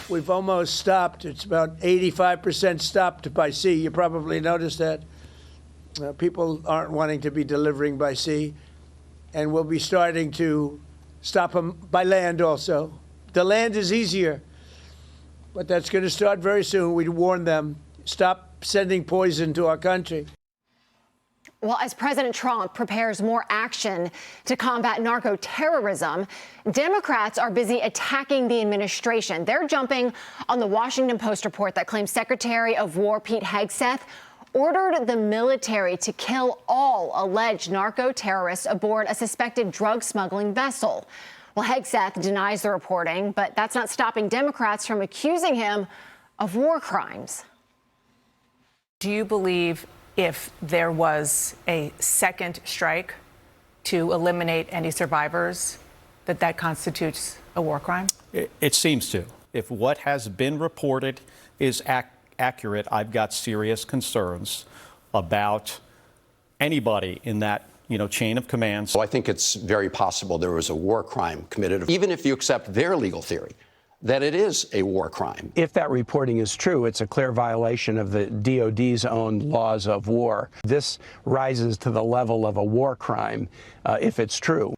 we've almost stopped. It's about 85% stopped by sea. You probably noticed that. People aren't wanting to be delivering by sea. And we'll be starting to stop them by land also. The land is easier, but that's going to start very soon. We warn them, stop sending poison to our country. Well, as President Trump prepares more action to combat narco-terrorism, Democrats are busy attacking the administration. They're jumping on the Washington Post report that claims Secretary of War Pete Hegseth ordered the military to kill all alleged narco-terrorists aboard a suspected drug smuggling vessel. Well, Hegseth denies the reporting, but that's not stopping Democrats from accusing him of war crimes. Do you believe if there was a second strike to eliminate any survivors, that constitutes a war crime? It seems to. If what has been reported is accurate, I've got serious concerns about anybody in that chain of command. So I think it's very possible there was a war crime committed, even if you accept their legal theory that it is a war crime. If that reporting is true, it's a clear violation of the DOD's own laws of war. This rises to the level of a war crime if it's true.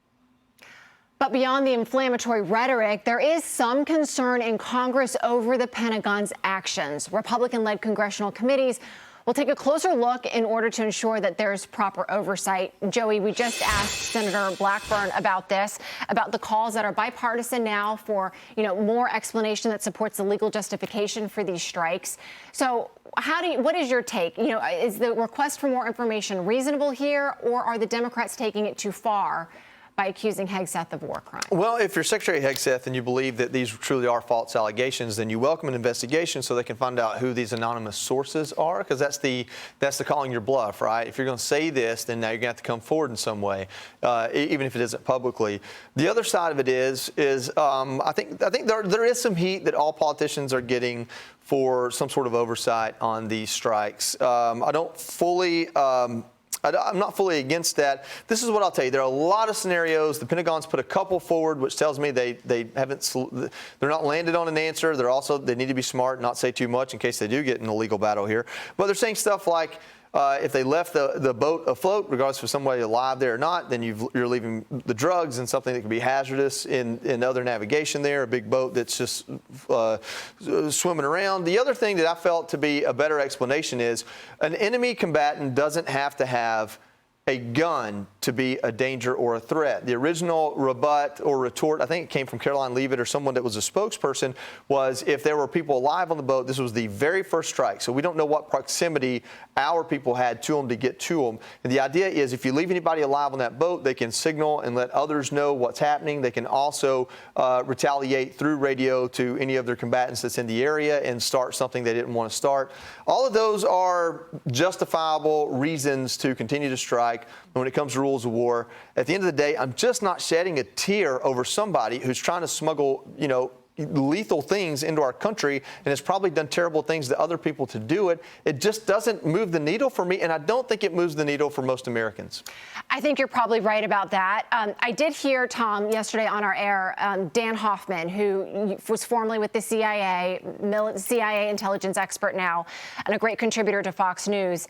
But beyond the inflammatory rhetoric, there is some concern in Congress over the Pentagon's actions. Republican-led congressional committees will take a closer look in order to ensure that there's proper oversight. Joey, we just asked Senator Blackburn about this, about the calls that are bipartisan now for, more explanation that supports the legal justification for these strikes. So what is your take? Is the request for more information reasonable here, or are the Democrats taking it too far by accusing Hegseth of war crime? Well, if you're Secretary Hegseth and you believe that these truly are false allegations, then you welcome an investigation so they can find out who these anonymous sources are, because that's the calling your bluff, right? If you're going to say this, then now you're going to have to come forward in some way, even if it isn't publicly. The other side of it is I think there is some heat that all politicians are getting for some sort of oversight on these strikes. I'm not fully against that. This is what I'll tell you. There are a lot of scenarios. The Pentagon's put a couple forward, which tells me they're not landed on an answer. They need to be smart, not say too much in case they do get in a legal battle here. But they're saying stuff like, if they left the boat afloat, regardless of somebody alive there or not, then you're leaving the drugs and something that could be hazardous in other navigation there, a big boat that's just swimming around. The other thing that I felt to be a better explanation is an enemy combatant doesn't have to have a gun to be a danger or a threat. The original rebut or retort, I think it came from Caroline Leavitt or someone that was a spokesperson, was if there were people alive on the boat, this was the very first strike. So we don't know what proximity our people had to them to get to them. And the idea is if you leave anybody alive on that boat, they can signal and let others know what's happening. They can also retaliate through radio to any of their combatants that's in the area and start something they didn't want to start. All of those are justifiable reasons to continue to strike. When it comes to rules of war, at the end of the day, I'm just not shedding a tear over somebody who's trying to smuggle, lethal things into our country and has probably done terrible things to other people to do it. It just doesn't move the needle for me, and I don't think it moves the needle for most Americans. I think you're probably right about that. I did hear, Tom, yesterday on our air, Dan Hoffman, who was formerly with the CIA intelligence expert now, and a great contributor to Fox News.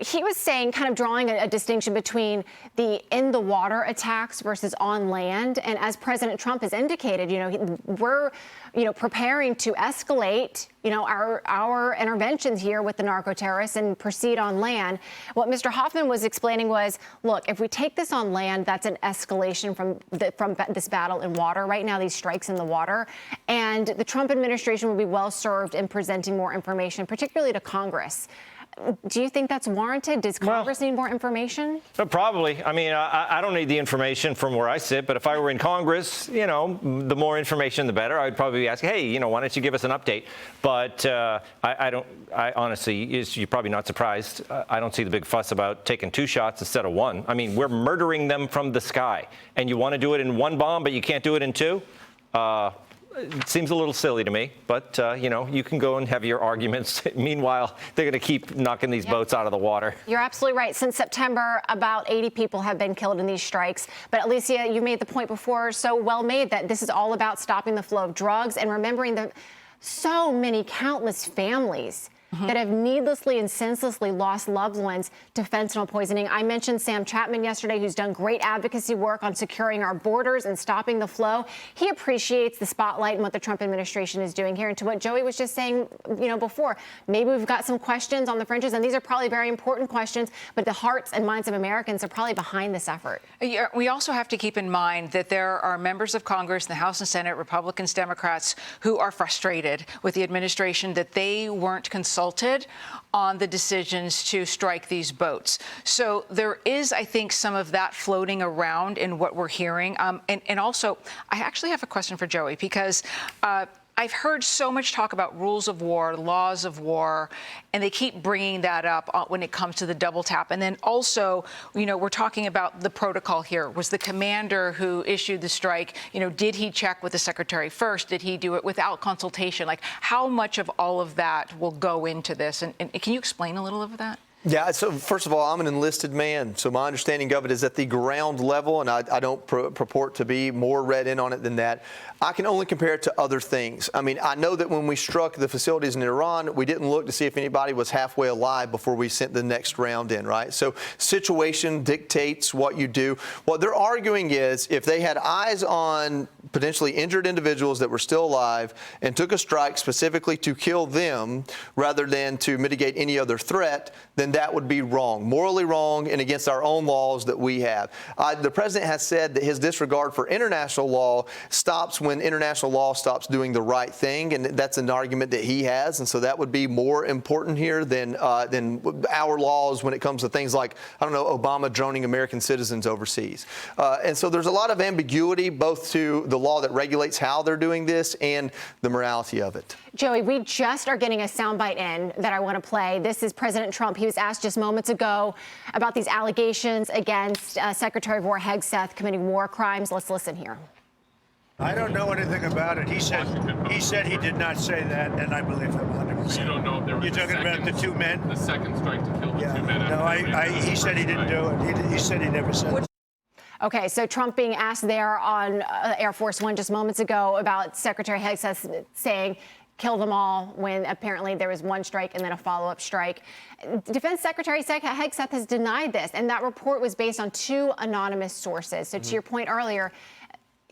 He was saying, kind of drawing a distinction between the in-the-water attacks versus on land. And as President Trump has indicated, we're preparing to escalate, our interventions here with the narco-terrorists and proceed on land. What Mr. Hoffman was explaining was, look, if we take this on land, that's an escalation from this battle in water. Right now, these strikes in the water. And the Trump administration would be well served in presenting more information, particularly to Congress. Do you think that's warranted? Does Congress need more information? Probably. I mean, I don't need the information from where I sit, but if I were in Congress, the more information, the better. I'd probably be asking, hey, why don't you give us an update? But I honestly, you're probably not surprised. I don't see the big fuss about taking 2 shots instead of 1. I mean, we're murdering them from the sky. And you want to do it in 1 bomb, but you can't do it in 2? It seems a little silly to me, but, you can go and have your arguments. Meanwhile, they're going to keep knocking these boats out of the water. You're absolutely right. Since September, about 80 people have been killed in these strikes. But Alicia, you made the point before, so well made, that this is all about stopping the flow of drugs and remembering so many countless families that have needlessly and senselessly lost loved ones to fentanyl poisoning. I mentioned Sam Chapman yesterday, who's done great advocacy work on securing our borders and stopping the flow. He appreciates the spotlight and what the Trump administration is doing here. And to what Joey was just saying, before, maybe we've got some questions on the fringes, and these are probably very important questions, but the hearts and minds of Americans are probably behind this effort. We also have to keep in mind that there are members of Congress in the House and Senate, Republicans, Democrats, who are frustrated with the administration that they weren't consulted on the decisions to strike these boats. So there is, I think, some of that floating around in what we're hearing. And also, I actually have a question for Joey, because I've heard so much talk about rules of war, laws of war, and they keep bringing that up when it comes to the double tap. And then also, we're talking about the protocol here. Was the commander who issued the strike, did he check with the secretary first? Did he do it without consultation? Like, how much of all of that will go into this? And can you explain a little of that? Yeah, so first of all, I'm an enlisted man, so my understanding of it is at the ground level, and I don't purport to be more read in on it than that. I can only compare it to other things. I mean, I know that when we struck the facilities in Iran, we didn't look to see if anybody was halfway alive before we sent the next round in, right? So situation dictates what you do. What they're arguing is if they had eyes on potentially injured individuals that were still alive and took a strike specifically to kill them rather than to mitigate any other threat, then that would be wrong, morally wrong, and against our own laws that we have. The president has said that his disregard for international law stops when international law stops doing the right thing, and that's an argument that he has, and so that would be more important here than our laws when it comes to things like, Obama droning American citizens overseas. And so there's a lot of ambiguity both to the law that regulates how they're doing this and the morality of it. Joey, we just are getting a soundbite in that I want to play. This is President Trump. He was asked just moments ago about these allegations against Secretary of War Hegseth committing war crimes. Let's listen here. I don't know anything about it. He said he did not say that, and I believe him 100%. You don't know if there was You're talking about the two men? The second strike to kill the two men. No, he said he didn't do it. He said he never said it. Okay, so Trump being asked there on Air Force One just moments ago about Secretary Hegseth saying, kill them all, when apparently there was one strike and then a follow-up strike. Defense Secretary Hegseth has denied this, and that report was based on two anonymous sources. So to your point earlier,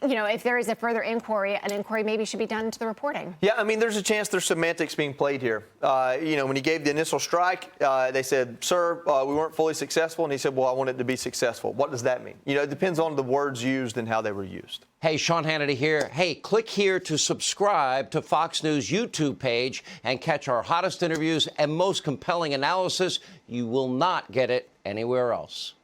if there is a further inquiry, an inquiry maybe should be done into the reporting. Yeah, I mean, there's a chance there's semantics being played here. When he gave the initial strike, they said, sir, we weren't fully successful. And he said, well, I want it to be successful. What does that mean? It depends on the words used and how they were used. Hey, Sean Hannity here. Hey, click here to subscribe to Fox News YouTube page and catch our hottest interviews and most compelling analysis. You will not get it anywhere else.